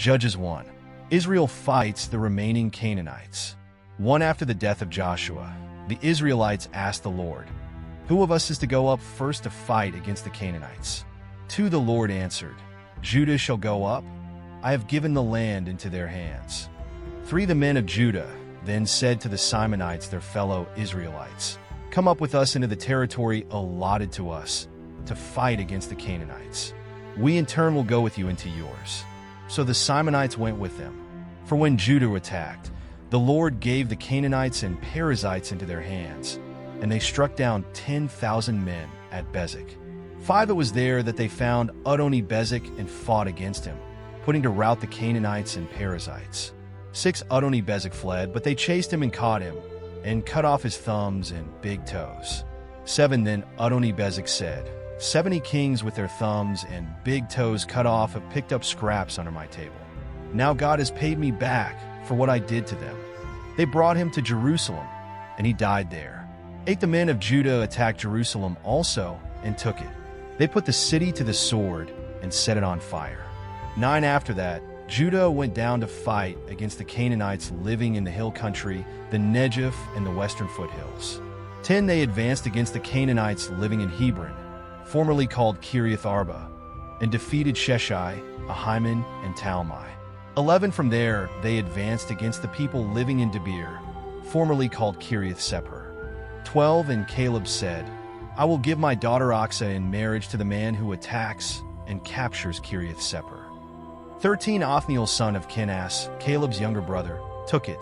Judges 1. Israel fights the remaining Canaanites. One after the death of Joshua, the Israelites asked the Lord, "Who of us is to go up first to fight against the Canaanites?" 2. The Lord answered, "Judah shall go up. I have given the land into their hands." 3. The men of Judah then said to the Simonites, their fellow Israelites, "Come up with us into the territory allotted to us to fight against the Canaanites. We in turn will go with you into yours." So the Simonites went with them. For when Judah attacked, the Lord gave the Canaanites and Perizzites into their hands, and they struck down 10,000 men at Bezek. 5. It was there that they found Adoni-Bezek and fought against him, putting to rout the Canaanites and Perizzites. 6. Adoni-Bezek fled, but they chased him and caught him, and cut off his thumbs and big toes. 7. Then Adoni-Bezek said, "70 kings with their thumbs and big toes cut off have picked up scraps under my table. Now God has paid me back for what I did to them." They brought him to Jerusalem, and he died there. 8. The men of Judah attacked Jerusalem also and took it. They put the city to the sword and set it on fire. 9. After that, Judah went down to fight against the Canaanites living in the hill country, the Negev, and the western foothills. 10. They advanced against the Canaanites living in Hebron, formerly called Kiriath Arba, and defeated Sheshai, Ahiman, and Talmai. 11. From there, they advanced against the people living in Debir, formerly called Kiriath Sepher. 12. And Caleb said, "I will give my daughter Aksa in marriage to the man who attacks and captures Kiriath Sepher." 13. Othniel, son of Kenaz, Caleb's younger brother, took it.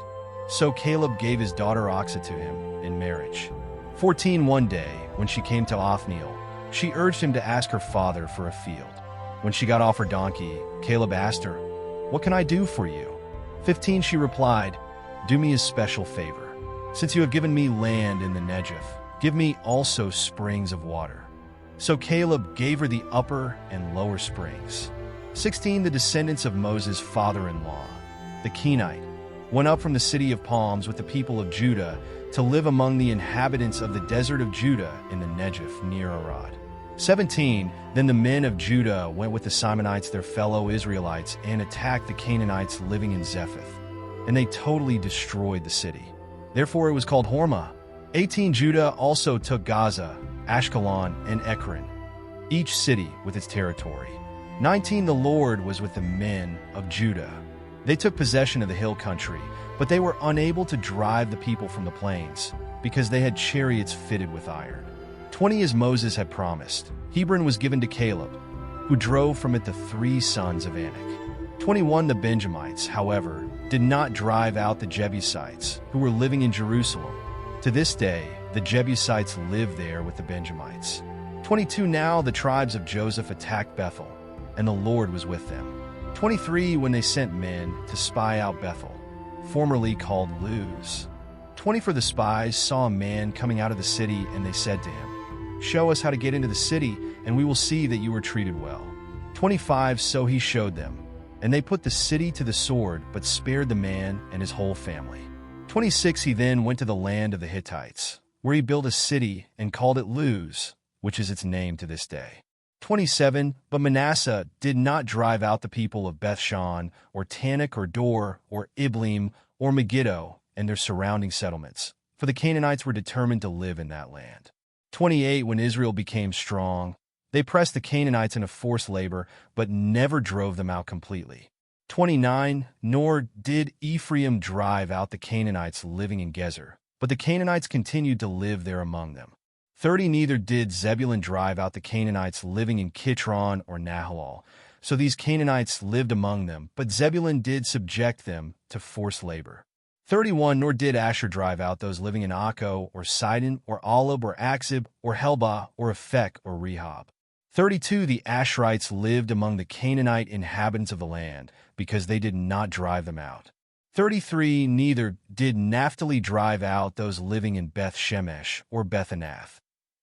So Caleb gave his daughter Aksa to him in marriage. 14. One day, when she came to Othniel, she urged him to ask her father for a field. When she got off her donkey, Caleb asked her, "What can I do for you?" 15. She replied, "Do me a special favor. Since you have given me land in the Negev, give me also springs of water." So Caleb gave her the upper and lower springs. 16. The descendants of Moses' father-in-law, the Kenite, went up from the city of palms with the people of Judah to live among the inhabitants of the desert of Judah in the Negev near Arad. 17. Then the men of Judah went with the Simonites, their fellow Israelites, and attacked the Canaanites living in Zephath, and they totally destroyed the city. Therefore it was called Hormah. 18. Judah also took Gaza, Ashkelon, and Ekron, each city with its territory. 19. The Lord was with the men of Judah. They took possession of the hill country, but they were unable to drive the people from the plains, because they had chariots fitted with iron. 20. As Moses had promised, Hebron was given to Caleb, who drove from it the 3 sons of Anak. 21. The Benjamites, however, did not drive out the Jebusites, who were living in Jerusalem. To this day, the Jebusites live there with the Benjamites. 22. Now the tribes of Joseph attacked Bethel, and the Lord was with them. 23. When they sent men to spy out Bethel, formerly called Luz. 24. The spies saw a man coming out of the city, and they said to him, "Show us how to get into the city, and we will see that you were treated well." 25. So he showed them, and they put the city to the sword, but spared the man and his whole family. 26. He then went to the land of the Hittites, where he built a city and called it Luz, which is its name to this day. 27. But Manasseh did not drive out the people of Bethshan, or Tanakh, or Dor, or Iblim, or Megiddo, and their surrounding settlements, for the Canaanites were determined to live in that land. 28. When Israel became strong, they pressed the Canaanites into forced labor, but never drove them out completely. 29. Nor did Ephraim drive out the Canaanites living in Gezer, but the Canaanites continued to live there among them. 30. Neither did Zebulun drive out the Canaanites living in Kitron or Nahalal. So these Canaanites lived among them, but Zebulun did subject them to forced labor. 31. Nor did Asher drive out those living in Akko, or Sidon, or Alab, or Akzib, or Helbah, or Aphek, or Rehob. 32. The Asherites lived among the Canaanite inhabitants of the land, because they did not drive them out. 33. Neither did Naphtali drive out those living in Beth Shemesh, or Beth Anath.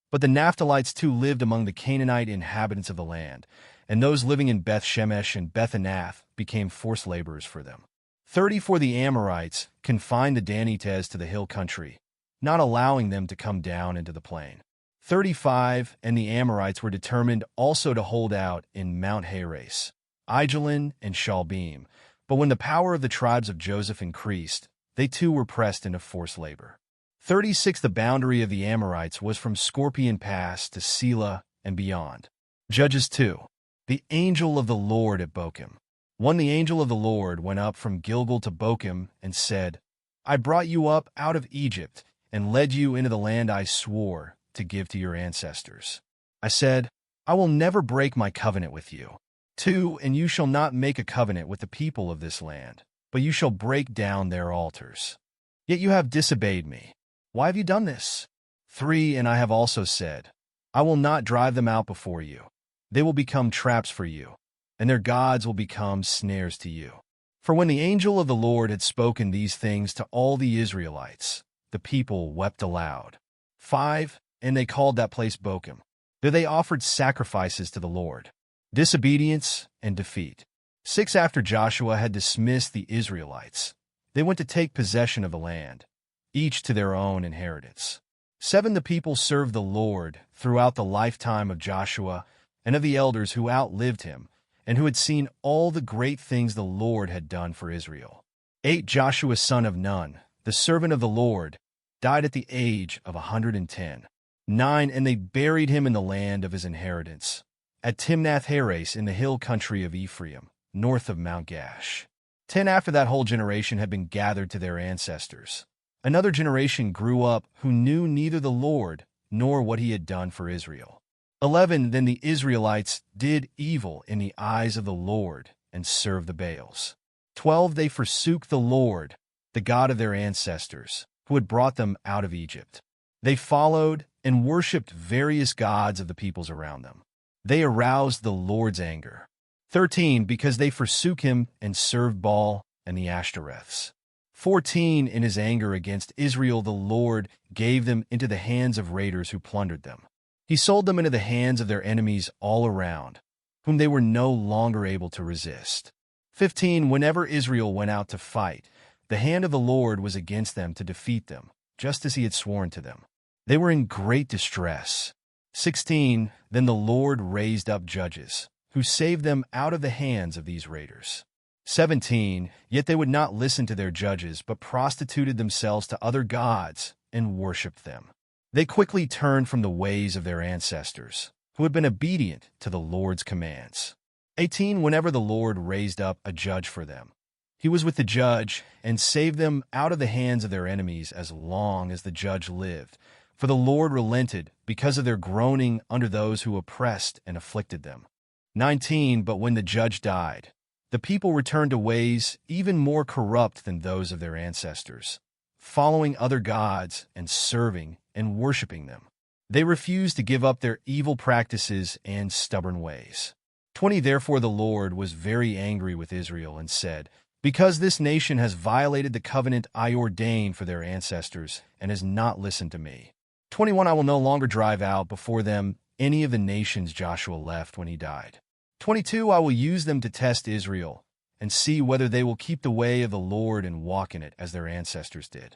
But the Naphtalites too lived among the Canaanite inhabitants of the land, and those living in Beth Shemesh and Beth Anath became forced laborers for them. 34. The Amorites confined the Danites to the hill country, not allowing them to come down into the plain. 35. And the Amorites were determined also to hold out in Mount Heres, Aijalon, and Shalbim. But when the power of the tribes of Joseph increased, they too were pressed into forced labor. 36 The boundary of the Amorites was from Scorpion Pass to Selah and beyond. Judges 2. The angel of the Lord at Bochim. 1 The angel of the Lord went up from Gilgal to Bochim and said, I brought you up out of Egypt and led you into the land I swore to give to your ancestors. I said, I will never break my covenant with you. 2 And you shall not make a covenant with the people of this land, but you shall break down their altars. Yet you have disobeyed me. Why have you done this? 3 And I have also said, I will not drive them out before you. They will become traps for you, and their gods will become snares to you. For when the angel of the Lord had spoken these things to all the Israelites, the people wept aloud. 5 And they called that place Bochim. There they offered sacrifices to the Lord. Disobedience and defeat. 6 After Joshua had dismissed the Israelites, they went to take possession of the land, each to their own inheritance. 7 The people served the Lord throughout the lifetime of Joshua and of the elders who outlived him, and who had seen all the great things the Lord had done for Israel. 8 Joshua son of Nun, the servant of the Lord, died at the age of 110. 9 And they buried him in the land of his inheritance, at Timnath-Heres in the hill country of Ephraim, north of Mount Gash. 10 After that whole generation had been gathered to their ancestors, another generation grew up who knew neither the Lord nor what he had done for Israel. 11 Then the Israelites did evil in the eyes of the Lord and served the Baals. 12 They forsook the Lord, the God of their ancestors, who had brought them out of Egypt. They followed and worshipped various gods of the peoples around them. They aroused the Lord's anger. 13 Because they forsook him and served Baal and the Ashtoreths. 14 In his anger against Israel, the Lord gave them into the hands of raiders who plundered them. He sold them into the hands of their enemies all around, whom they were no longer able to resist. 15 Whenever Israel went out to fight, the hand of the Lord was against them to defeat them, just as he had sworn to them. They were in great distress. 16 Then the Lord raised up judges, who saved them out of the hands of these raiders. 17 Yet they would not listen to their judges, but prostituted themselves to other gods and worshipped them. They quickly turned from the ways of their ancestors, who had been obedient to the Lord's commands. 18 Whenever the Lord raised up a judge for them, he was with the judge and saved them out of the hands of their enemies as long as the judge lived. For the Lord relented because of their groaning under those who oppressed and afflicted them. 19 But when the judge died, the people returned to ways even more corrupt than those of their ancestors, following other gods and serving and worshiping them. They refused to give up their evil practices and stubborn ways. 20 Therefore the Lord was very angry with Israel and said, Because this nation has violated the covenant I ordained for their ancestors and has not listened to me. 21 I will no longer drive out before them any of the nations Joshua left when he died. 22 I will use them to test Israel and see whether they will keep the way of the Lord and walk in it as their ancestors did.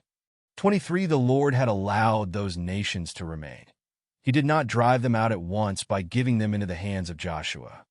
23 The Lord had allowed those nations to remain. He did not drive them out at once by giving them into the hands of Joshua.